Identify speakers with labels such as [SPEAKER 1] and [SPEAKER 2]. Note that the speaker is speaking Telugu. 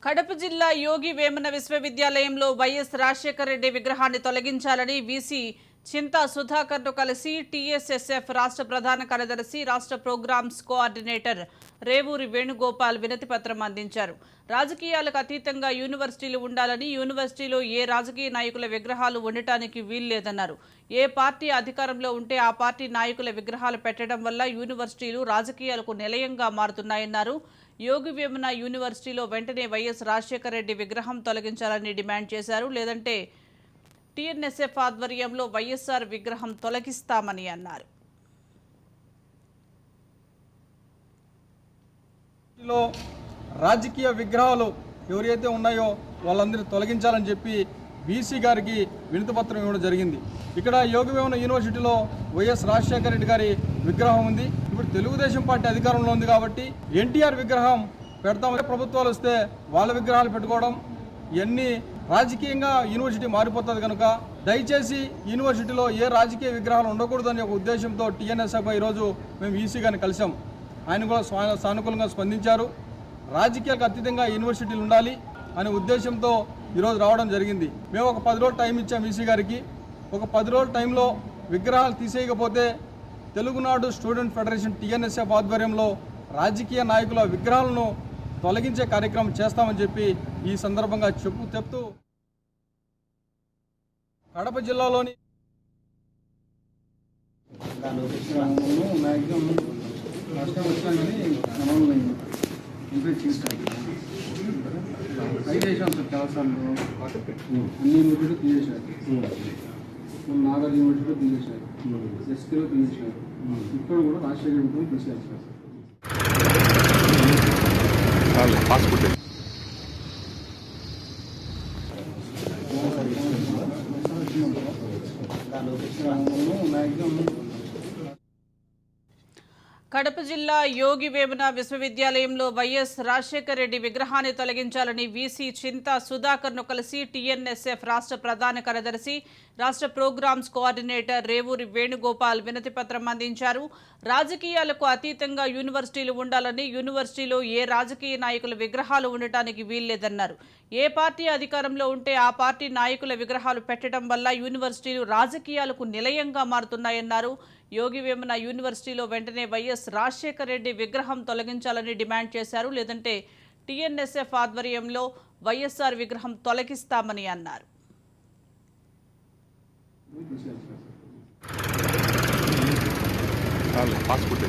[SPEAKER 1] కడప జిల్లా యోగి వేమన విశ్వవిద్యాలయంలో వైఎస్ రాజశేఖర రెడ్డి విగ్రహాన్ని తొలగించాలని వీసీ చింతా సుధాకర్ను కలిసి టీఎస్ఎస్ఎఫ్ రాష్ట్ర ప్రధాన కార్యదర్శి రాష్ట్ర ప్రోగ్రామ్స్ కోఆర్డినేటర్ రేవూరి వేణుగోపాల్ వినతిపత్రం అందించారు. రాజకీయాలకు అతీతంగా యూనివర్సిటీలు ఉండాలని, యూనివర్సిటీలో ఏ రాజకీయ నాయకుల విగ్రహాలు ఉండటానికి వీల్లేదన్నారు. ఏ పార్టీ అధికారంలో ఉంటే ఆ పార్టీ నాయకుల విగ్రహాలు పెట్టడం వల్ల యూనివర్సిటీలు రాజకీయాలకు నిలయంగా మారుతున్నాయన్నారు. యోగి వేమన యూనివర్సిటీలో వెంటనే వైఎస్ రాజశేఖర రెడ్డి విగ్రహం తొలగించాలని డిమాండ్ చేశారు. లేదంటే టీఎన్ఎస్ఎఫ్ ఆధ్వర్యంలో వైఎస్ఆర్ విగ్రహం తొలగిస్తామని అన్నారు.
[SPEAKER 2] రాజకీయ విగ్రహాలు ఎవరైతే ఉన్నాయో వాళ్ళందరినీ తొలగించాలని చెప్పి బీసీ గారికి వినతిపత్రం ఇవ్వడం జరిగింది. ఇక్కడ యోగి వేమన యూనివర్సిటీలో వైఎస్ రాజశేఖర రెడ్డి గారి విగ్రహం ఉంది. ఇప్పుడు తెలుగుదేశం పార్టీ అధికారంలో ఉంది కాబట్టి ఎన్టీఆర్ విగ్రహం పెడతామని ప్రభుత్వాలు వస్తే వాళ్ళ విగ్రహాలు పెట్టుకోవడం ఇవన్నీ రాజకీయంగా యూనివర్సిటీ మారిపోతుంది కనుక దయచేసి యూనివర్సిటీలో ఏ రాజకీయ విగ్రహాలు ఉండకూడదనే ఒక ఉద్దేశంతో టీఎన్ఎస్ఎఫ్ ఈరోజు మేము ఈసీ గారిని కలిసాం. ఆయన కూడా సానుకూలంగా స్పందించారు. రాజకీయాలకు అతీతంగా యూనివర్సిటీలు ఉండాలి అనే ఉద్దేశంతో ఈరోజు రావడం జరిగింది. మేము ఒక 10 రోజులు టైం ఇచ్చాం ఈసీ గారికి. ఒక 10 రోజుల టైంలో విగ్రహాలు తీసేయకపోతే తెలుగునాడు స్టూడెంట్ ఫెడరేషన్ టీఎన్ఎస్ఎఫ్ ఆధ్వర్యంలో రాజకీయ నాయకుల విగ్రహాలను తొలగించే కార్యక్రమం చేస్తామని చెప్పి ఈ సందర్భంగా చెప్తూ కడప జిల్లాలోని
[SPEAKER 3] ట్రై చేశాం సార్ చాలాసార్లు. అన్ని యూనివర్సిటీలో తీసేశారు. నాగర్ యూనివర్సిటీలో తీసేశారు, ఎస్పీలో తీసేశారు. ఇక్కడ కూడా రాజశేఖర్ రెడ్డితో తీసేశారు సార్.
[SPEAKER 1] కడప జిల్లా యోగి వేమన విశ్వవిద్యాలయంలో వైఎస్ రాజశేఖర రెడ్డి విగ్రహాన్ని తొలగించాలని వీసీ చింతా సుధాకర్ను కలిసి టీఎన్ఎస్ఎఫ్ రాష్ట్ర ప్రధాన కార్యదర్శి రాష్ట్ర ప్రోగ్రామ్స్ కోఆర్డినేటర్ రేవూరి వేణుగోపాల్ వినతిపత్రం అందించారు. రాజకీయాలకు అతీతంగా యూనివర్సిటీలు ఉండాలని, యూనివర్సిటీలో ఏ రాజకీయ నాయకుల విగ్రహాలు ఉండటానికి వీల్లేదన్నారు. ఏ పార్టీ అధికారంలో ఉంటే ఆ పార్టీ నాయకుల విగ్రహాలు పెట్టడం వల్ల యూనివర్సిటీలు రాజకీయాలకు నిలయంగా మారుతున్నాయన్నారు. యోగి వేమన యూనివర్సిటీలో వెంటనే వైఎస్ రాజశేఖర రెడ్డి విగ్రహం తొలగించాలని డిమాండ్ చేశారు. లేదంటే టీఎన్ఎస్ఎఫ్ ఆధ్వర్యంలో వైఎస్ఆర్ విగ్రహం తొలగిస్తామని అన్నారు.
[SPEAKER 3] పాస్పోర్ట్